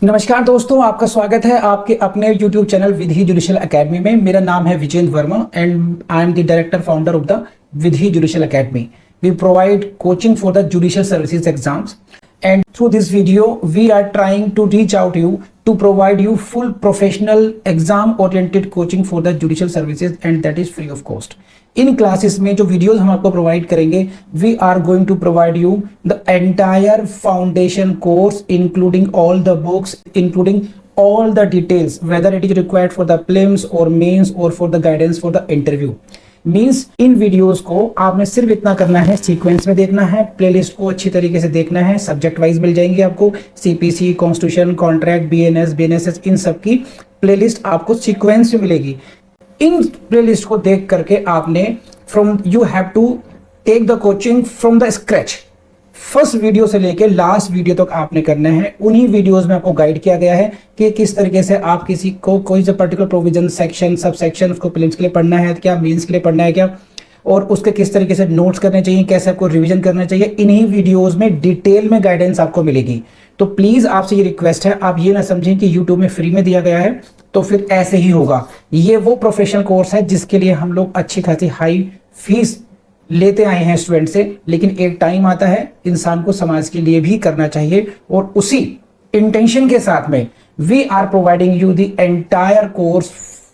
नमस्कार दोस्तों, आपका स्वागत है आपके अपने YouTube channel Vidhi judicial academy में। मेरा नाम है Vijendra Verma and I am the director founder of the Vidhi judicial academy. We provide coaching for the judicial services exams, and through this video we are trying to reach out to you to provide you full professional exam oriented coaching for the judicial services, and that is free of cost. इन classes में जो videos हम आपको provide करेंगे, we are going to provide you the entire foundation course including all the books, including all the details, whether it is required for the prelims or mains or for the guidance for the interview. Means in videos को आपने सिर्फ इतना करना है, sequence में देखना है, playlist को अच्छी तरीके से देखना है। सब्जेक्ट वाइज मिल जाएंगे आपको, CPC, constitution, contract, BNS, BNSS, इन सब की प्लेलिस्ट आपको सीक्वेंस में मिलेगी। इन प्लेलिस्ट को देख करके आपने you have to take the coaching from the scratch. First video से लेके लास्ट वीडियो तक आपने करना है। उन्हीं वीडियोस में आपको गाइड किया गया है कि किस तरीके से आप किसी को कोई सा particular provision, section, sub section उसको प्रीलिम्स के लिए पढ़ना है क्या, मेंस के लिए पढ़ना है क्या, और उसके किस तरीके से नोट्स करने चाहिए, कैसे आपको रिवीजन करना चाहिए। इन्हीं वीडियोस में डिटेल में गाइडेंस आपको मिलेगी। तो प्लीज आपसे ये रिक्वेस्ट है, आप ये ना समझें कि यूट्यूब में फ्री में दिया गया है तो फिर ऐसे ही होगा। ये वो प्रोफेशनल कोर्स है जिसके लिए हम लोग अच्छी खासी हाई फीस लेते आए हैं स्टूडेंट से, लेकिन एक टाइम आता है इंसान को समाज के लिए भी करना चाहिए, और उसी इंटेंशन के साथ में we are providing you the entire course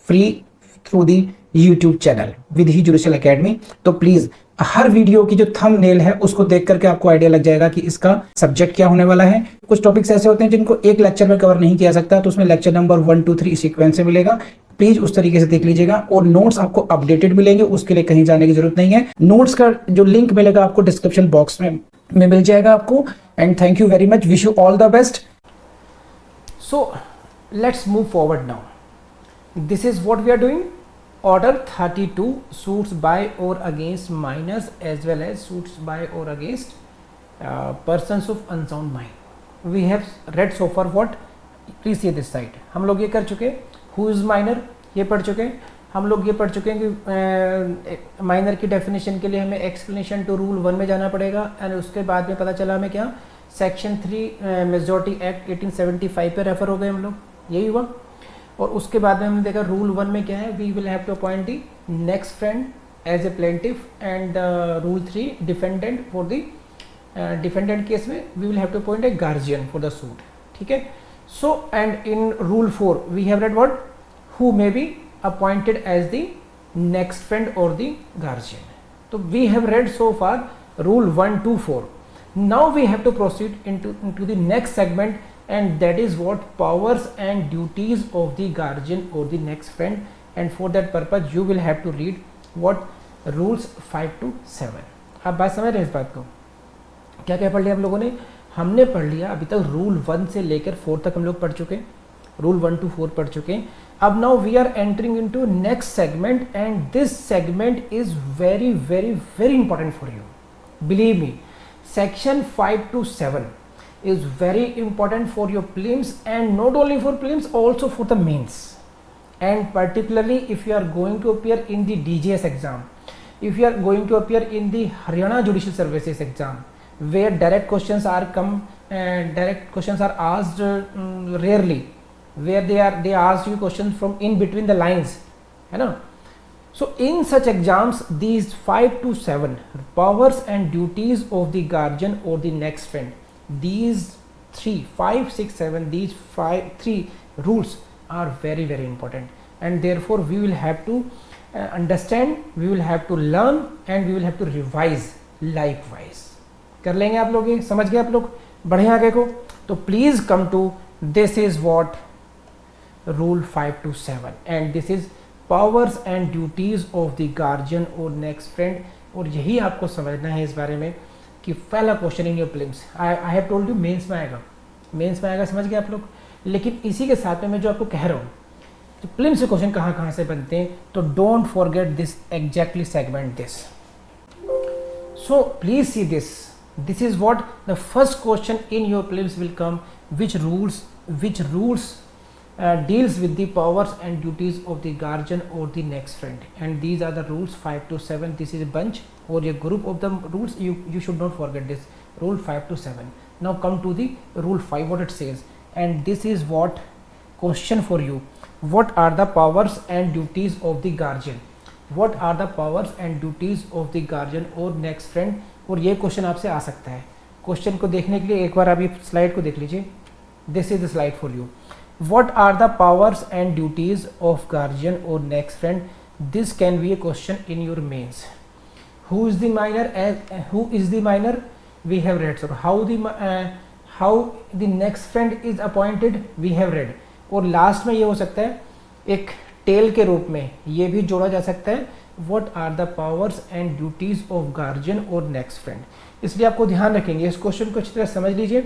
free through the YouTube channel Vidhi judicial academy. तो प्लीज हर वीडियो की जो थंबनेल है उसको देख करके आपको आइडिया लग जाएगा कि इसका सब्जेक्ट क्या होने वाला है। कुछ टॉपिक्स ऐसे होते हैं जिनको एक लेक्चर में कवर नहीं किया सकता, तो उसमें लेक्चर नंबर 1, 2, 3 सीक्वेंस से मिलेगा। प्लीज उस तरीके से देख लीजिएगा, और नोट्स आपको अपडेटेड मिलेंगे, उसके लिए कहीं जाने की जरूरत नहीं है। नोट्स का जो लिंक मिलेगा आपको डिस्क्रिप्शन बॉक्स में मिल जाएगा आपको। And thank you very much, wish you all the best. So let's move forward now. This is what we are doing. Order 32 suits by or against minors as well as suits by or against persons of unsound mind. We have read so far what? Please see this side. हम लोग ये कर चुके, who is minor ये पढ़ चुके, हम लोग ये पढ़ चुके हैं कि माइनर की डेफिनेशन के लिए हमें एक्सप्लेनेशन टू रूल 1 में जाना पड़ेगा। एंड उसके बाद में पता चला हमें क्या, सेक्शन 3 मेजॉरिटी एक्ट 1875 पे रेफर हो गए हम लोग, यही हुआ। और उसके बाद में हमने देखा रूल 1 में क्या है, we will have to appoint the next friend as a plaintiff, and rule 3 defendant for the defendant case में we will have to appoint a guardian for the suit, ठीक है। So and in rule 4 we have read what, who may be appointed as the next friend और the guardian. तो we have read so far rule 1 to 4. Now we have to proceed into the next segment, and that is what powers and duties of the guardian or the next friend, and for that purpose you will have to read what rules 5 to 7. आप बात समझ रहे हैं इस बात को? क्या क्या पढ़ लिया हम लोगों ने? हमने पढ़ लिया अभी तक रूल 1 से लेकर 4 तक हम लोग पढ़ चुके, रूल 1 to 4 पढ़ चुके। अब now we are entering into next segment, and this segment is very very very important for you, believe me. Section 5 to 7 is very important for your prelims, and not only for prelims, also for the mains, and particularly if you are going to appear in the DJS exam, if you are going to appear in the Haryana Judicial Services exam, where direct questions are asked rarely, where they ask you questions from in between the lines, है ना। So in such exams, these 5 to 7 powers and duties of the guardian or the next friend, these 3, 5, 6, 7, these 3 rules are very very important, and therefore we will have to understand, we will have to learn, and we will have to revise likewise. कर लेंगे आप लोग, ये समझ गए आप लोग, बढ़े आगे को। तो please come to this is what rule 5 to 7, and this is powers and duties of the guardian और नेक्स्ट फ्रेंड। और यही आपको समझना है इस बारे में कि पहला question in your prelims, I have told you mains में आएगा, मेंस में आएगा, समझ गए आप लोग। लेकिन इसी के साथ में मैं जो आपको कह रहा हूँ तो प्रीलिम्स से क्वेश्चन कहाँ कहाँ से बनते हैं, तो don't forget this exactly segment this. So please see this is what the first question in your prelims will come, which rules deals with the powers and duties of the guardian or the next friend, and these are the rules 5 to 7. This is a bunch or a group of the rules. You should not forget this rule 5 to 7. Now come to the rule 5, what it says. and this is what question for you. What are the powers and duties of the guardian? What are the powers and duties of the guardian और next friend? और ये question आपसे आ सकता है. Question को देखने के लिए एक बार आप ये स्लाइड को देख लीजिए. This is the slide for you. What are the powers and duties of guardian or next friend? This can be a question in your mains. Who is the minor? Who is the minor? We have read. So how the next friend is appointed? We have read. और last में ये हो सकता है एक tell के रूप में ये भी जोड़ा जा सकता है. What are the powers and duties of guardian or next friend? इसलिए आपको ध्यान रखेंगे, इस क्वेश्चन को अच्छी तरह समझ लीजिए.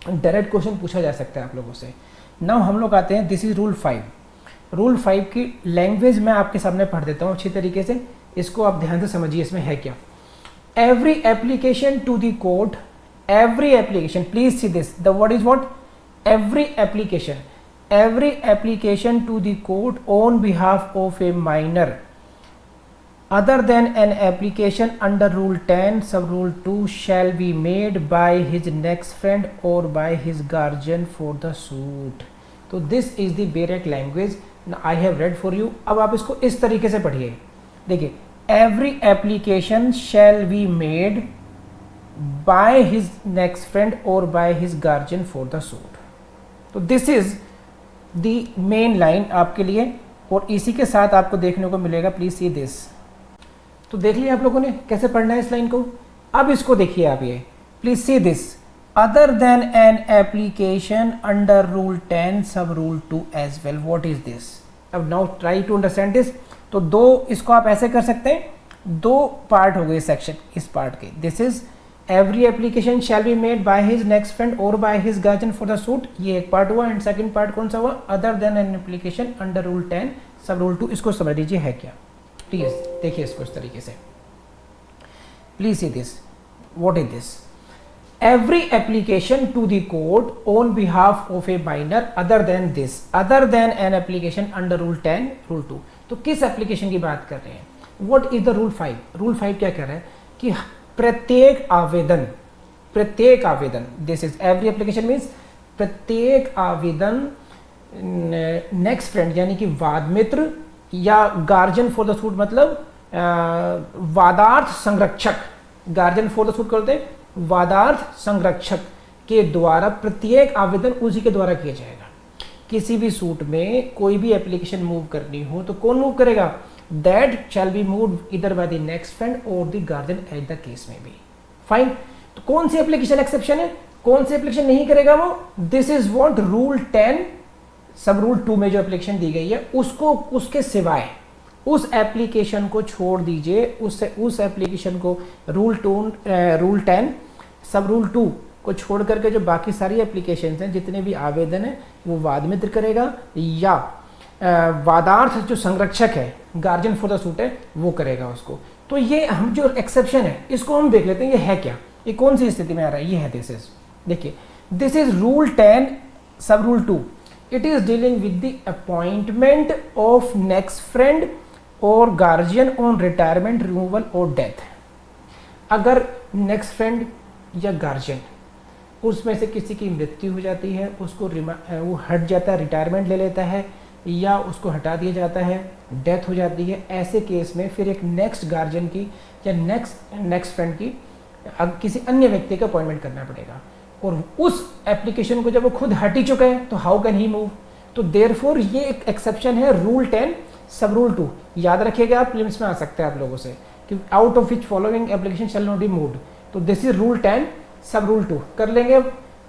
डायरेक्ट क्वेश्चन पूछा जा सकता है आप लोगों से. नाउ हम लोग आते हैं, दिस इज रूल 5. रूल 5 की लैंग्वेज मैं आपके सामने पढ़ देता हूँ अच्छी तरीके से. इसको आप ध्यान से समझिए इसमें है क्या. Every application to the court, every application, please see this, the word is what, every application, every application to the court on behalf of a minor other than an application under rule 10 sub rule 2 shall be made by his next friend or by his guardian for the suit. तो this is the direct language I have read for you. अब आप इसको इस तरीके से पढ़िए. देखिए, every application shall be made by his next friend or by his guardian for the suit. तो this is the main line आपके लिए, और इसी के साथ आपको देखने को मिलेगा, प्लीज सी दिस. तो देख लिया आप लोगों ने कैसे पढ़ना है इस लाइन को. अब इसको देखिए आप, ये please see this, other than an application under rule 10 sub rule 2 as well. What is this? अब now try to understand this. तो दो इसको आप ऐसे कर सकते हैं, दो पार्ट हो गए सेक्शन इस पार्ट के. This is every application shall be made by his next friend और by his guardian for the suit, ये एक पार्ट हुआ. एंड सेकंड पार्ट कौन सा हुआ? Other than an application under rule 10 sub rule 2. इसको समझ लीजिए है क्या. प्लीज देखिए इसको इस तरीके से. Please see this, what is this? Every application to the court on behalf of a minor other than this, other than an application under rule 10 rule 2. तो किस एप्लीकेशन की बात कर रहे हैं? What is the rule 5? Rule 5 क्या कह रहा है कि प्रत्येक आवेदन, प्रत्येक आवेदन, this is every application means प्रत्येक आवेदन नेक्स्ट फ्रेंड यानी कि वाद मित्र या गार्जियन फॉर द सूट, मतलब वादार्थ संरक्षक. गार्जियन फॉर द सूट करते हैं वादार्थ संरक्षक के द्वारा प्रत्येक आवेदन उसी के द्वारा किया जाएगा. किसी भी सूट में कोई भी एप्लीकेशन मूव करनी हो तो कौन मूव करेगा? That shall be moved either by the next friend or the guardian as the case may be. Fine. तो कौन सी एप्लीकेशन एक्सेप्शन है, कौन सी एप्लीकेशन नहीं करेगा वो? This is what rule 10 sub rule 2 में जो एप्लीकेशन दी गई है उसको, उसके सिवाय उस एप्लीकेशन को छोड़ दीजिए. उस एप्लीकेशन को रूल 10 सब रूल 2 को छोड़ करके जो बाकी सारी एप्लीकेशन हैं, जितने भी आवेदन हैं, वो वाद मित्र करेगा या वादार्थ जो संरक्षक है, गार्जियन फॉर द सूट है, वो करेगा उसको. तो ये हम जो एक्सेप्शन है इसको हम देख लेते हैं, ये है क्या, ये कौन सी स्थिति में आ रहा है. ये है दिस इज, देखिए this is rule 10 sub rule 2. It is dealing with the appointment of next friend और गार्जियन ऑन रिटायरमेंट, रिमूवल और डेथ. अगर नेक्स्ट फ्रेंड या गार्जियन उसमें से किसी की मृत्यु हो जाती है, उसको वो हट जाता है, रिटायरमेंट ले लेता है, या उसको हटा दिया जाता है, डेथ हो जाती है, ऐसे केस में फिर एक नेक्स्ट गार्जियन की या नेक्स्ट फ्रेंड की किसी अन्य व्यक्ति का अपॉइंटमेंट करना पड़ेगा. और उस एप्लीकेशन को जब वो खुद हट ही चुका है तो हाउ कैन ही मूव. तो देयरफॉर ये एक एक्सेप्शन है रूल 10 सब रूल 2. याद रखिएगा, आप लिमिट्स में आ सकते हैं आप लोगों से कि out of which following application shall not be moved. तो this is rule 10 sub rule 2. कर लेंगे,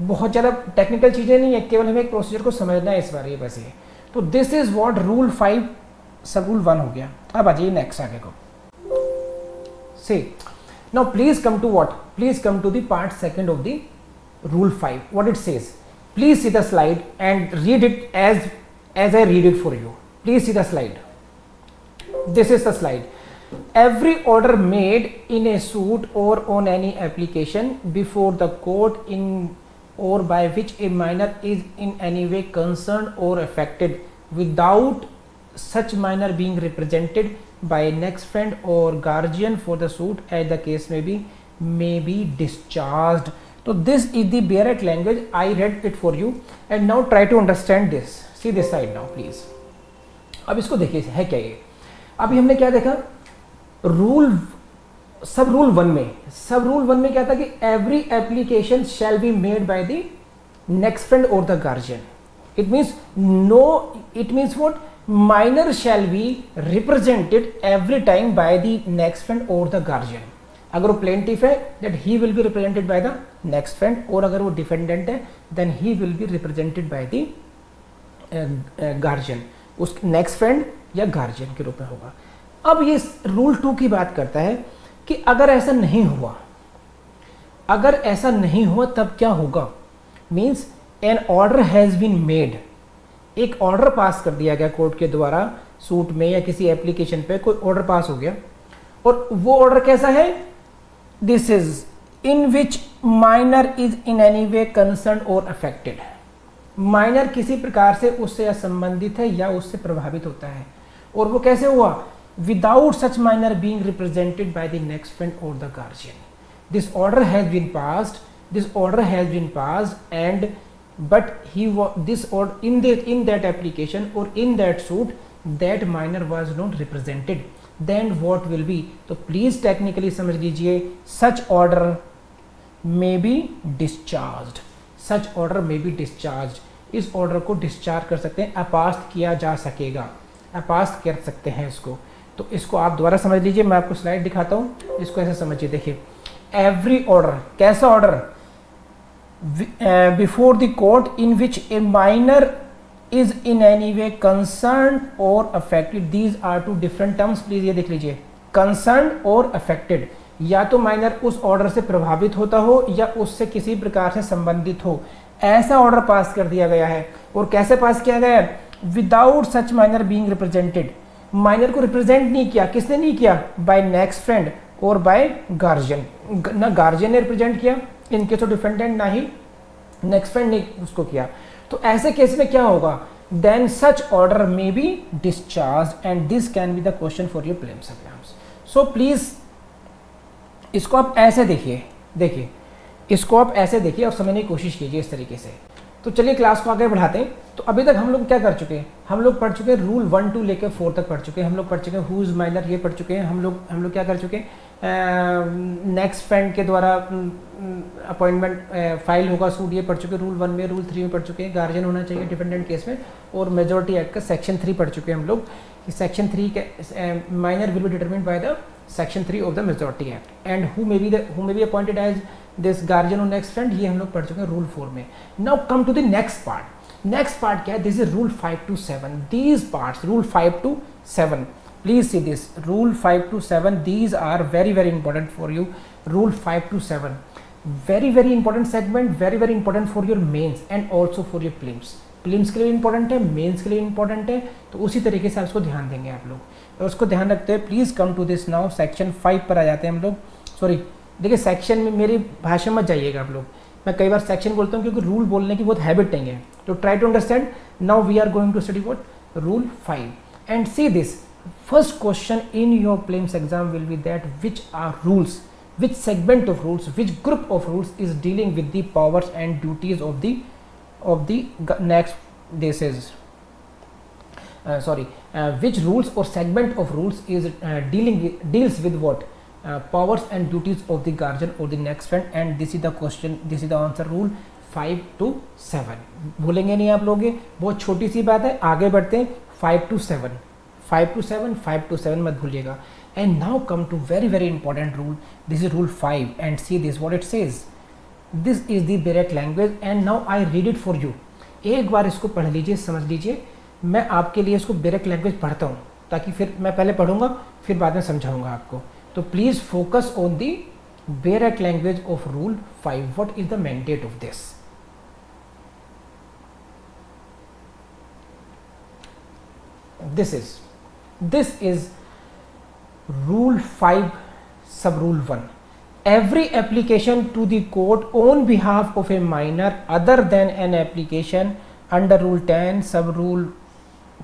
बहुत ज़्यादा टेक्निकल चीज़ें नहीं है, केवल हमें एक प्रोसीजर को समझना है इस बार, ये बस ये. तो दिस इज व्हाट रूल 5 सब रूल 1 हो गया. अब आ जाइए नेक्स्ट आगे को. So now please come to what, please come to the part second of the rule 5. What it says, please see the slide and read it as I read it for you. Please see the slide. This is the slide. Every order made in a suit or on any application before the court in or by which a minor is in any way concerned or affected without such minor being represented by next friend or guardian for the suit as the case may be discharged. तो this is the bare act language, I read it for you and now try to understand this, see this side now please. अब इसको देखिए है क्या ये। अभी हमने क्या देखा, रूल सब रूल वन में क्या था कि every application shall be made by the next friend और the guardian. It means what, minor shall be represented every time by the next friend और द गार्जियन। अगर वो प्लेंटिफ है that he will be represented by the next friend, और अगर वो defendant है then he will be represented by the guardian, उस next friend या गार्जियन के रूप में होगा। अब ये रूल 2 की बात करता है कि अगर ऐसा नहीं हुआ तब क्या होगा। Means an order has been made, एक ऑर्डर पास कर दिया गया कोर्ट के द्वारा, सूट में या किसी एप्लीकेशन पे कोई ऑर्डर पास हो गया, और वो ऑर्डर कैसा है, this is in which minor is in any way concern और अफेक्टेड। माइनर किसी प्रकार से उससे असंबंधित है या उससे प्रभावित होता है, और वो कैसे हुआ, without such minor being represented by the next friend और the guardian. This order has been passed and but this order in that application or in that suit that minor was not represented, then what will be, तो please technically समझ लीजिए, such order may be discharged, इस order को discharge कर सकते हैं, अपास्त किया जा सकेगा, अपास्त कर सकते हैं इसको। तो इसको आप दोबारा समझ लीजिए, मैं आपको स्लाइड दिखाता हूँ, इसको ऐसे समझिए। देखिए एवरी ऑर्डर, कैसा order, before the court in which a minor is in any way concerned or affected, these are two different terms, please ये देख लीजिए, concerned और affected, या तो माइनर उस ऑर्डर से प्रभावित होता हो या उससे किसी प्रकार से संबंधित हो, ऐसा ऑर्डर पास कर दिया गया है। और कैसे पास किया गया है, without such minor being represented, minor को रिप्रेजेंट नहीं किया, किसने नहीं किया, बाय नेक्स्ट फ्रेंड और बाय गार्जियन, ना गार्जियन ने रिप्रेजेंट किया इन केस ऑफ डिफेंडेंट, ना ही नेक्स्ट फ्रेंड ने उसको किया। तो ऐसे केस में क्या होगा, then such order may be discharge and this can be the question for your prelims exams. So please इसको आप ऐसे देखिए इसको आप ऐसे देखिए और समझने की कोशिश कीजिए इस तरीके से। तो चलिए क्लास को आगे बढ़ाते हैं। तो अभी तक हम लोग क्या कर चुके हैं, हम लोग पढ़ चुके हैं रूल 1 to लेकर 4 तक पढ़ चुके हैं, हम लोग पढ़ चुके हैं हु इज माइनर, ये पढ़ चुके हैं हम लोग क्या कर चुके हैं, नेक्स्ट फ्रेंड के द्वारा अपॉइंटमेंट फाइल होगा सूट, ये पढ़ चुके हैं रूल 1 में, रूल 3 में पढ़ चुके हैं, गार्जियन होना चाहिए डिफेंडेंट केस में, और मेजॉरिटी एक्ट का सेक्शन 3 पढ़ चुके हैं हम लोग कि सेक्शन 3 के minor will be determined by the section 3 of the majority act, and who may be appointed as this guardian और नेक्स्ट फ्रेंड, ये हम लोग पढ़ चुके हैं रूल 4 में। Now come to the next part क्या है, this is rule 5 to 7, these parts rule 5 to 7, please see this, rule 5 to 7, these are very very important for you, rule 5 to 7 very very important segment, very very important for your mains and also for your prelims के लिए important है, mains के लिए important है, तो उसी तरीके से आप उसको ध्यान देंगे आप लोग, और उसको ध्यान रखते हैं। Please come to this now, section 5 पर आ जाते हैं हम लोग। सॉरी देखिए सेक्शन में मेरी भाषा मत जाइएगा आप लोग, मैं कई बार सेक्शन बोलता हूँ क्योंकि रूल बोलने की बहुत हैबिट नहीं है, तो try to understand. Now we are going to study what, rule 5 and see this. First question in your prelims exam will be that which are rules, which segment of rules, which group of rules is dealing with the powers and duties of the next, this is which rules or segment of rules is deals with what powers and duties of the guardian or the next friend, and this is the question, this is the answer, rule 5 to 7। भूलेंगे नहीं आप लोग, ये बहुत छोटी सी बात है, आगे बढ़ते हैं। 5 to 7 मत भूलिएगा। And now come to very very important rule, this is rule 5 and see this what it says, this is the bare language and now I read it for you. एक बार इसको पढ़ लीजिए, समझ लीजिए, मैं आपके लिए इसको बेरेट लैंग्वेज पढ़ता हूँ ताकि फिर मैं पहले पढ़ूंगा फिर बाद में समझाऊंगा आपको। तो please focus on the bare language of rule 5, what is the mandate of this. This is rule 5 sub rule 1. Every application to the court on behalf of a minor other than an application under rule 10 sub rule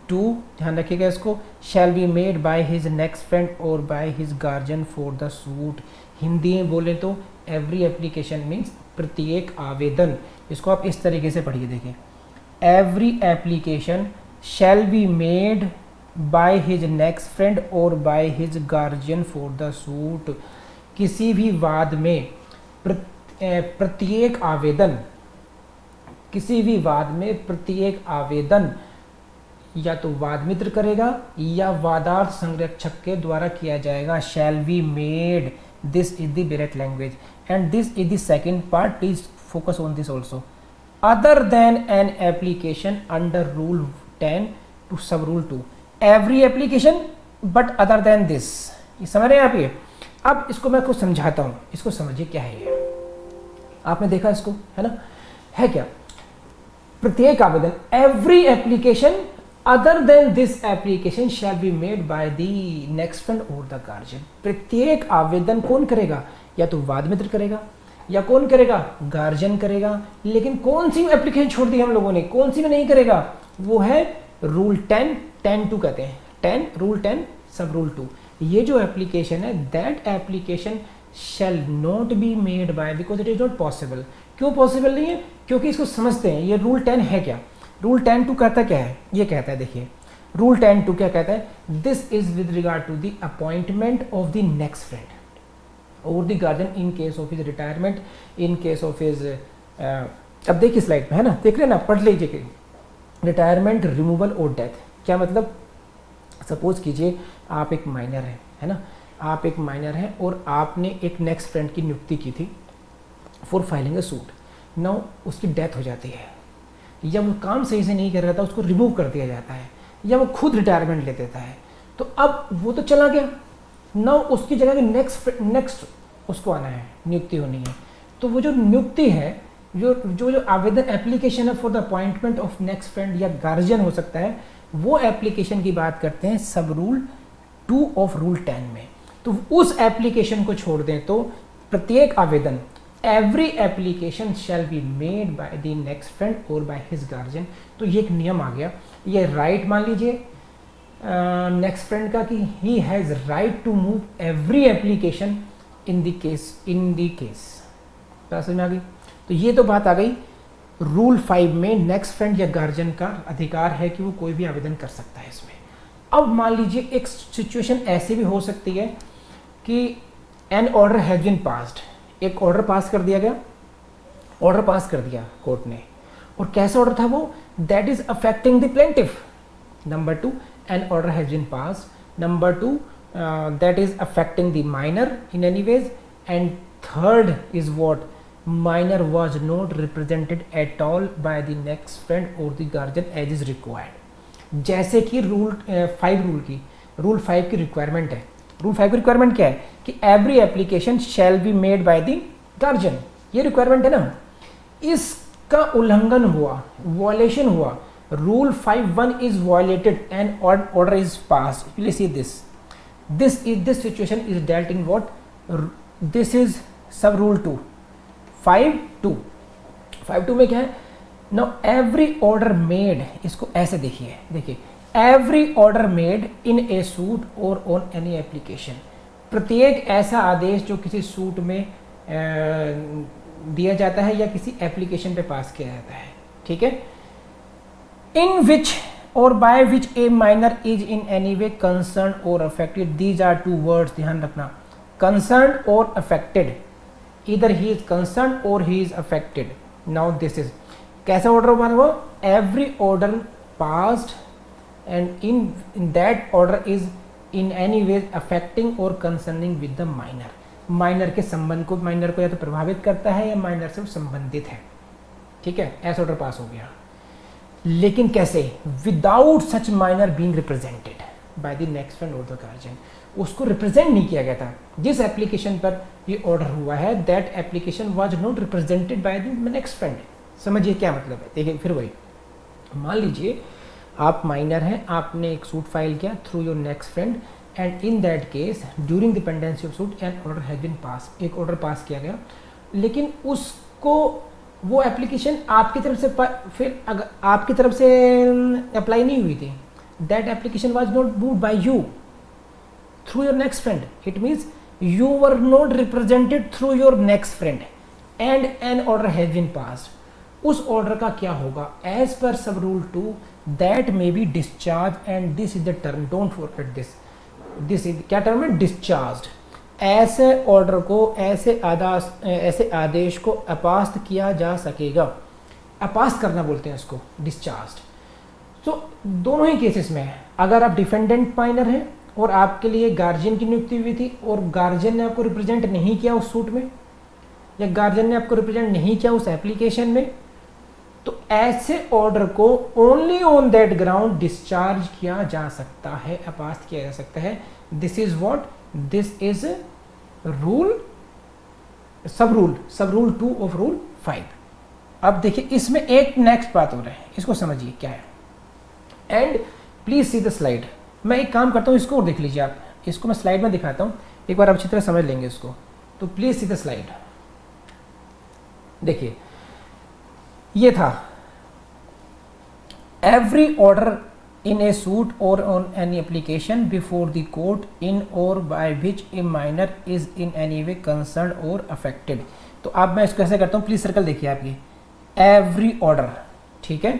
2, ध्यान रखिएगा इसको, shall be made by his next friend or by his guardian for the suit। Hindi में बोले तो every application means प्रत्येक आवेदन, इसको आप इस तरीके से पढ़िए, देखिए, every application shall be made by his next friend और by his guardian for the suit. किसी भी वाद में प्रत्येक आवेदन, किसी भी वाद में प्रत्येक आवेदन या तो वाद मित्र करेगा या वादार्थ संरक्षक के द्वारा किया जाएगा। Shall be made, this is the direct language and this is the second part, please focus on this also. Other than an application under rule 10 to sub rule 2, every application but other than this. ये समझ रहे हैं आप? ये अब इसको मैं कुछ समझाता हूँ, इसको समझिए क्या है ये। आपने देखा इसको, है ना? है क्या? प्रत्येक आवेदन, every application other than this application shall be made by the next friend और द गार्जियन। प्रत्येक आवेदन कौन करेगा? या तो वाद मित्र करेगा या कौन करेगा? गार्जियन करेगा। लेकिन कौन सी एप्लीकेशन छोड़ दी हम लोगों ने, कौन सी में नहीं करेगा? वो है रूल 10(10)(2) कहते हैं, 10 रूल 10 सब रूल 2। ये जो एप्लीकेशन है, that application shall not be made bye, because it is not possible. क्यों पॉसिबल नहीं है? क्योंकि इसको समझते हैं। ये रूल 10 है क्या? रूल 10(2) कहता क्या है? ये कहता है, देखिए, रूल 10(2) क्या कहता है? This is with regard to the appointment of the next friend और the guardian in case of his retirement, in case of his, अब देखिए स्लाइड में, है ना, देख रहे ना, पढ़ लीजिए। रिटायरमेंट, रिमूवल और डेथ, क्या मतलब? सपोज कीजिए आप एक माइनर हैं, है ना, आप एक माइनर हैं और आपने एक नेक्स्ट फ्रेंड की नियुक्ति की थी for filing a suit. Now उसकी डेथ हो जाती है, या वो काम सही से नहीं कर रहा था, उसको रिमूव कर दिया जाता है, या वो खुद रिटायरमेंट ले देता है। तो अब वो तो चला गया, नाउ उसकी जगह नेक्स्ट उसको आना है, नियुक्ति होनी है। तो वो जो नियुक्ति है, जो आवेदन एप्लीकेशन है for the appointment of next friend या गार्जियन हो सकता है, वो एप्लीकेशन की बात करते हैं सब रूल 2 ऑफ रूल 10 में। तो उस एप्लीकेशन को छोड़ दें तो प्रत्येक आवेदन, every application shall be made by the next friend और बाय हिज गार्जियन। तो ये एक नियम आ गया। ये राइट मान लीजिए नेक्स्ट फ्रेंड का कि he has right to move every application in the case. समझ में आ गई? तो ये तो बात आ गई रूल 5 में, नेक्स्ट फ्रेंड या गार्जियन का अधिकार है कि वो कोई भी आवेदन कर सकता है इसमें। अब मान लीजिए एक सिचुएशन ऐसी भी हो सकती है कि an order has been passed, एक ऑर्डर पास कर दिया गया, ऑर्डर पास कर दिया कोर्ट ने, और कैसा ऑर्डर था वो? That is affecting the plaintiff. Number 2, an order has been passed. Number 2, that is affecting the minor in any ways. And third is what? minor was not represented at all by the next friend or the guardian as is required। जैसे कि rule 5 की requirement है। Rule 5 की requirement क्या है? कि every application shall be made by the guardian, ये requirement है ना। इसका उल्लंघन हुआ, वॉयलेशन हुआ, rule 5(1) is violated and order is passed। Please see this this situation is dealt in what? This is sub rule 2 5(2) में क्या है? नाउ एवरी ऑर्डर मेड, इसको ऐसे देखिए every order made in a suit और on any application, प्रत्येक ऐसा आदेश जो किसी सूट में दिया जाता है या किसी एप्लीकेशन पे पास किया जाता है, ठीक है, इन विच और by which A minor is in any way concern और अफेक्टेड। दीज आर 2 वर्ड्स, ध्यान रखना, कंसर्न और affected. either he is concerned or he is affected। now this is कैसा ऑर्डर बना हुआ? every order passed and in that order is in any way affecting or concerning with the minor। Minor के संबंध को, minor को या तो प्रभावित करता है या माइनर से संबंधित है, ठीक है, ऐसा ऑर्डर पास हो गया। लेकिन कैसे? Without such minor being represented by the next friend और द गार्जियन। उसको रिप्रेजेंट नहीं किया गया था। जिस एप्लीकेशन पर ये ऑर्डर हुआ है, that application was not represented by the next friend. समझिए क्या मतलब है? देखिए फिर वही, मान लीजिए आप माइनर हैं, आपने एक सूट फाइल किया through your next friend and in that case during the pendency of suit an order has been pass, एक ऑर्डर पास किया गया, लेकिन उसको वो एप्लीकेशन आपकी तरफ से फिर अगर आपकी तरफ से अप्लाई नहीं हुई थी, that application was not moved by you through your next friend। it means you were not represented through your next friend। And an order has been passed, उस ऑर्डर का क्या होगा, as per sub rule 2 that may be discharge and this is the term, don't forget this is क्या term है, discharge. ऐसे order को, ऐसे आदेश को अपास्त किया जा सकेगा, अपास्त करना बोलते हैं इसको, डिस्चार्ज। तो दोनों ही केसेस में है, अगर आप डिफेंडेंट माइनर हैं और आपके लिए गार्जियन की नियुक्ति हुई थी और गार्जियन ने आपको रिप्रेजेंट नहीं किया उस सूट में, या गार्जियन ने आपको रिप्रेजेंट नहीं किया उस एप्लीकेशन में, तो ऐसे ऑर्डर को only on that ground discharge किया जा सकता है, अपास्त किया जा सकता है। This is what, this is rule, सब रूल 2 ऑफ रूल 5। अब देखिए इसमें एक नेक्स्ट बात हो रहा है, इसको समझिए क्या है, and please see the slide. मैं एक काम करता हूँ, इसको और देख लीजिए आप, इसको मैं स्लाइड में दिखाता हूँ, एक बार आप अच्छी तरह समझ लेंगे इसको। तो प्लीज सी द स्लाइड। देखिए ये था, every order in a suit or on any application before the court in or by which a minor is in any way concerned or affected। तो अब मैं इसको ऐसे करता हूँ, प्लीज सर्कल देखिए आप, ये एवरी ऑर्डर, ठीक है,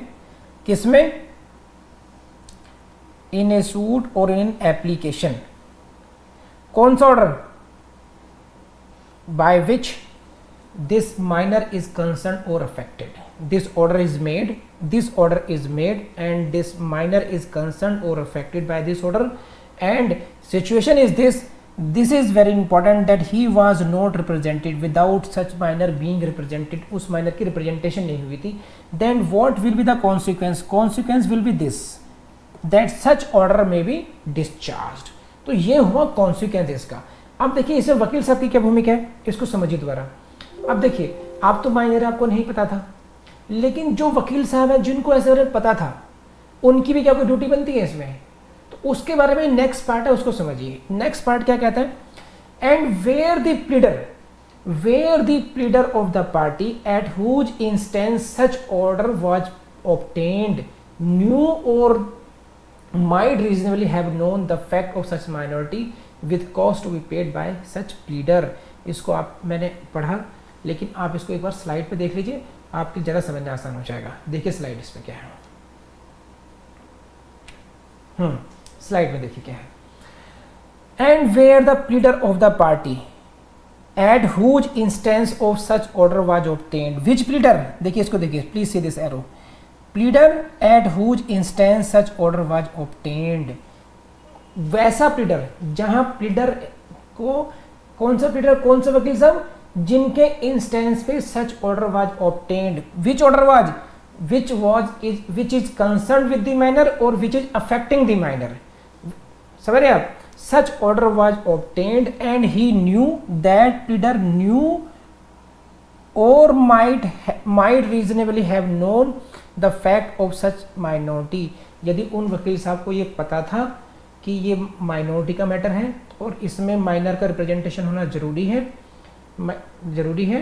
किसमें, इन ए सूट और इन एप्लीकेशन, कौन सा order, by which this minor is concern और affected, this order is made and this minor is concerned or affected by this order, and situation is this is very important that he was not represented, without such minor being represented, उस minor की representation नहीं हुई थी, then what will be the consequence will be this, that such order may be discharged। तो ये हुआ consequence इसका। अब देखिए इसमें वकील साहब की क्या भूमिका है, इसको समझिए दोबारा। अब देखिए आप तो माइनर आपको नहीं पता था, लेकिन जो वकील साहब हैं जिनको ऐसे पता था, उनकी भी क्या कोई ड्यूटी बनती है इसमें, तो उसके बारे में नेक्स्ट पार्ट है, उसको समझिए। नेक्स्ट पार्ट क्या कहता है, and where the pleader of the party at whose instance such order was obtained knew और might reasonably have known the fact of such minority with cost to be paid by such pleader. इसको आप, मैंने पढ़ा, लेकिन आप इसको एक बार slide पे देख लीजिए, आपकी ज़रा समझना आसान हो जाएगा। देखिए स्लाइड इसमें क्या है, स्लाइड में देखिए क्या है, and where the pleader of the party at whose instance of such order was obtained, which pleader, देखिए इसको देखिए, please see this arrow, pleader at whose instance such order was obtained, वैसा प्लीडर जहां pleader को, कौन सा pleader, कौन सा वकील साहब, जिनके इंस्टेंस पे such order was obtained, which order was, which is concern with the minor और which is affecting the minor, समझ रहे आप, such order was obtained and he knew, that pleader knew और might reasonably have known the fact of such minority. यदि उन वकील साहब को ये पता था कि ये माइनॉरिटी का मैटर है और इसमें माइनर का रिप्रेजेंटेशन होना जरूरी है,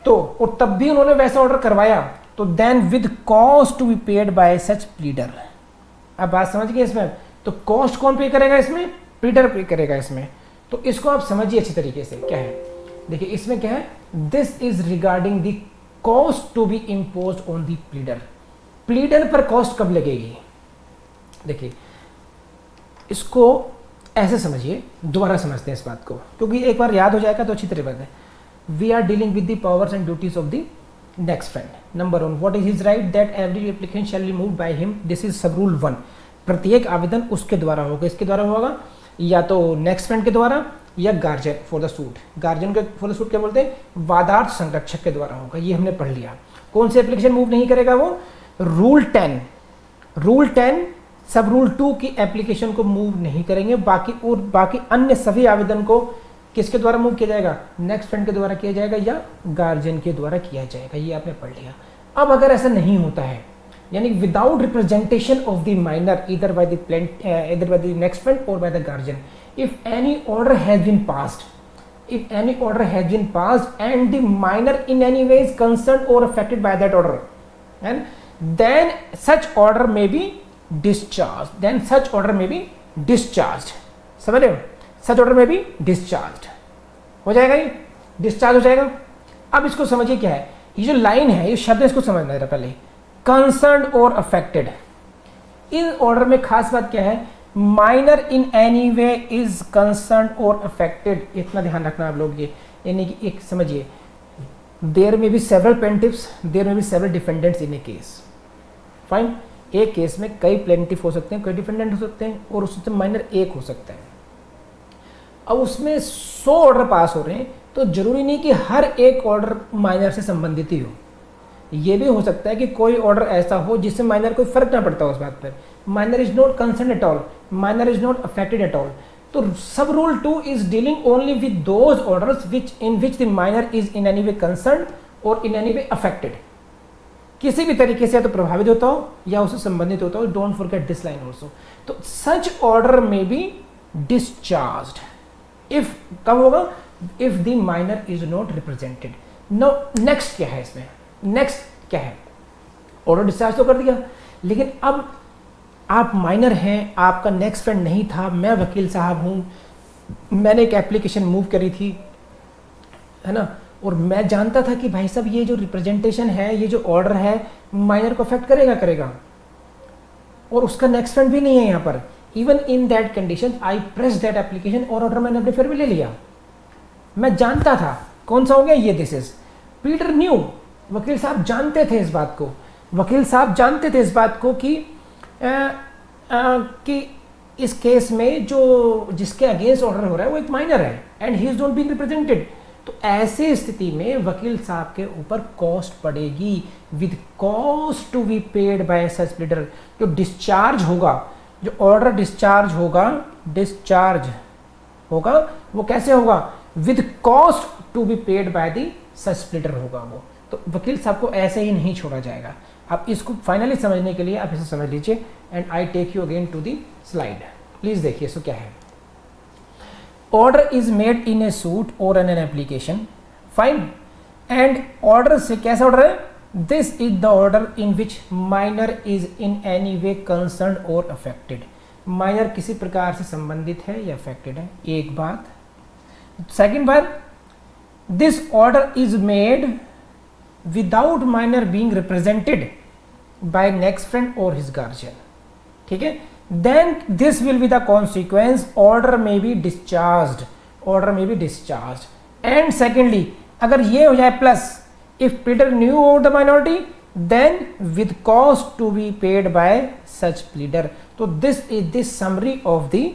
तो और तब भी उन्होंने वैसा ऑर्डर करवाया, तो then with cost to be paid by such pleader. अब बात समझ गए इसमें, तो कॉस्ट कौन पे करेगा इसमें, प्लीडर पे करेगा इसमें। तो इसको आप समझिए अच्छी तरीके से क्या है, देखिए इसमें क्या है, this is regarding the cost to be imposed on the pleader. Pleader पर कॉस्ट कब लगेगी, देखिए इसको ऐसे समझिए, दोबारा समझते हैं इस बात को, क्योंकि एक बार याद हो जाएगा तो अच्छी तरह बात है। We are dealing with the powers and duties of the next friend. Number 1, what is his right, that every application shall be moved by him, this is sub rule 1। प्रत्येक आवेदन उसके द्वारा होगा, इसके द्वारा होगा, या तो नेक्स्ट फ्रेंड के द्वारा या guardian for the suit. Guardian के फॉर द सूट क्या बोलते हैं, वादार्थ संरक्षक के द्वारा होगा, ये हमने पढ़ लिया। कौन से एप्लीकेशन मूव नहीं करेगा वो, रूल 10 सब रूल 2 की एप्लीकेशन को मूव नहीं करेंगे, बाकी अन्य सभी आवेदन को किसके द्वारा मूव किया जाएगा, नेक्स्ट फ्रेंड के द्वारा किया जाएगा या गार्जियन के द्वारा किया जाएगा, ये आपने पढ़ लिया। अब अगर ऐसा नहीं होता है, यानी without representation of the minor either by the next friend और by the guardian, if any order has been passed and the minor in any way is concerned और affected by that order, and then such order may be discharged, समझ रहे हो, सच order में भी discharge हो जाएगा, ये डिस्चार्ज हो जाएगा। अब इसको समझिए क्या है, ये जो लाइन है, ये शब्द है, इसको समझना जरा पहले। कंसर्न्ड और अफेक्टेड, इन ऑर्डर में खास बात क्या है, minor in any way is concerned और अफेक्टेड, इतना ध्यान रखना आप लोग। ये यानी कि एक समझिए, देयर में बी सेवरल प्लेंटिफ्स, देयर में बी सेवरल डिफेंडेंट्स इन ए केस, फाइन। एक केस में कई प्लेंटिफ हो सकते हैं, कई डिफेंडेंट हो सकते हैं, और उसमें माइनर एक हो सकता है। अब उसमें 100 ऑर्डर पास हो रहे हैं, तो जरूरी नहीं कि हर एक ऑर्डर माइनर से संबंधित ही हो। ये भी हो सकता है कि कोई ऑर्डर ऐसा हो जिससे माइनर कोई फर्क ना पड़ता उस बात पर। Minor is not concern at all, minor is not affected at all. तो सब rule 2 is dealing only with those orders which in which the minor is in any way concern और इन एनी वे अफेक्टेड, किसी भी तरीके से या तो प्रभावित होता हो या उससे संबंधित होता हो। Don't forget this line also. तो such order may be discharged if, कब होगा, if the minor is not represented. No next क्या है इसमें, नेक्स्ट क्या है, ऑर्डर डिस्चार्ज तो कर दिया, लेकिन अब आप माइनर हैं, आपका नेक्स्ट फ्रेंड नहीं था, मैं वकील साहब हूं, मैंने एक एप्लीकेशन मूव करी थी, है ना, और मैं जानता था कि भाई साहब ये जो रिप्रेजेंटेशन है, ये जो ऑर्डर है, माइनर को अफेक्ट करेगा, और उसका नेक्स्ट फ्रेंड भी नहीं है यहाँ पर। Even in that condition I press that application, और ऑर्डर मैंने अपने फिर भी ले लिया। मैं जानता था, कौन सा हो गया ये, दिस इज पीटर न्यू, वकील साहब जानते थे इस बात को, वकील साहब जानते थे इस बात को कि इस केस में जो जिसके अगेंस्ट ऑर्डर हो रहा है वो एक माइनर है and he is not being represented. तो ऐसी स्थिति में वकील साहब के ऊपर कॉस्ट पड़ेगी, with cost to be paid by such pleader. जो डिस्चार्ज होगा, जो ऑर्डर डिस्चार्ज होगा वो कैसे होगा, with cost to be paid by the such pleader होगा वो। तो वकील साहब को ऐसे ही नहीं छोड़ा जाएगा। अब इसको फाइनली समझने के लिए आप इसे समझ लीजिए, and I take you again to the slide. Please देखिए इसको क्या है। Order is made in a suit और an application, fine, and order से कैसा ऑर्डर है, this is the order in which minor is in any way concern और affected. Minor किसी प्रकार से संबंधित है या अफेक्टेड है, एक बात। सेकेंड बात, this order is made without minor being represented by next friend और हिज गार्जियन, ठीक है। Then this will be the consequence, order may be discharged, order may be discharged. And secondly, अगर ये हो जाए plus, if pleader knew over the minority then with cost to be paid by such pleader. तो this is the summary of the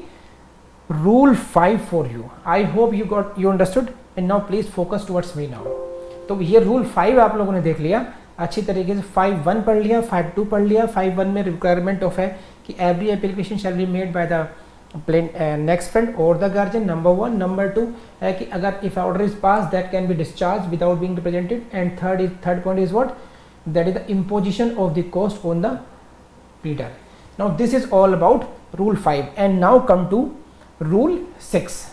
rule 5 for you. I hope you understood, and now please focus towards me now। तो ये rule 5 आप लोगों ने देख लिया अच्छी तरीके से। 5.1 पढ़ लिया, 5.2 पढ़ लिया। 5.1 में रिक्वायरमेंट ऑफ है कि every application shall be made by the next friend और द गार्जियन, नंबर 1। नंबर 2 है कि अगर if order is pass that can be discharge without being represented. And third point is what, that is the imposition of the cost on the pleader। Now this is all about rule 5, and now come to rule 6।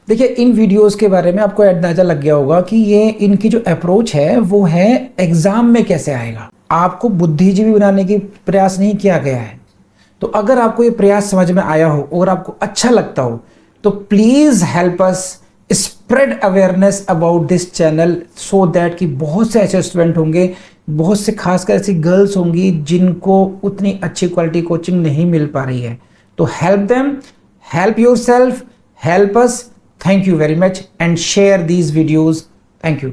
देखिए, इन videos के बारे में आपको अंदाजा लग गया होगा कि ये इनकी जो अप्रोच है वो है एग्जाम में कैसे आएगा। आपको बुद्धिजीवी बनाने की प्रयास नहीं किया गया है। तो अगर आपको ये प्रयास समझ में आया हो और आपको अच्छा लगता हो तो please help us spread awareness about this channel, so that कि बहुत से ऐसे स्टूडेंट होंगे, बहुत से खासकर ऐसी गर्ल्स होंगी जिनको उतनी अच्छी क्वालिटी कोचिंग नहीं मिल पा रही है। तो help them, help yourself, help us. Thank you very much, and share these videos. Thank you.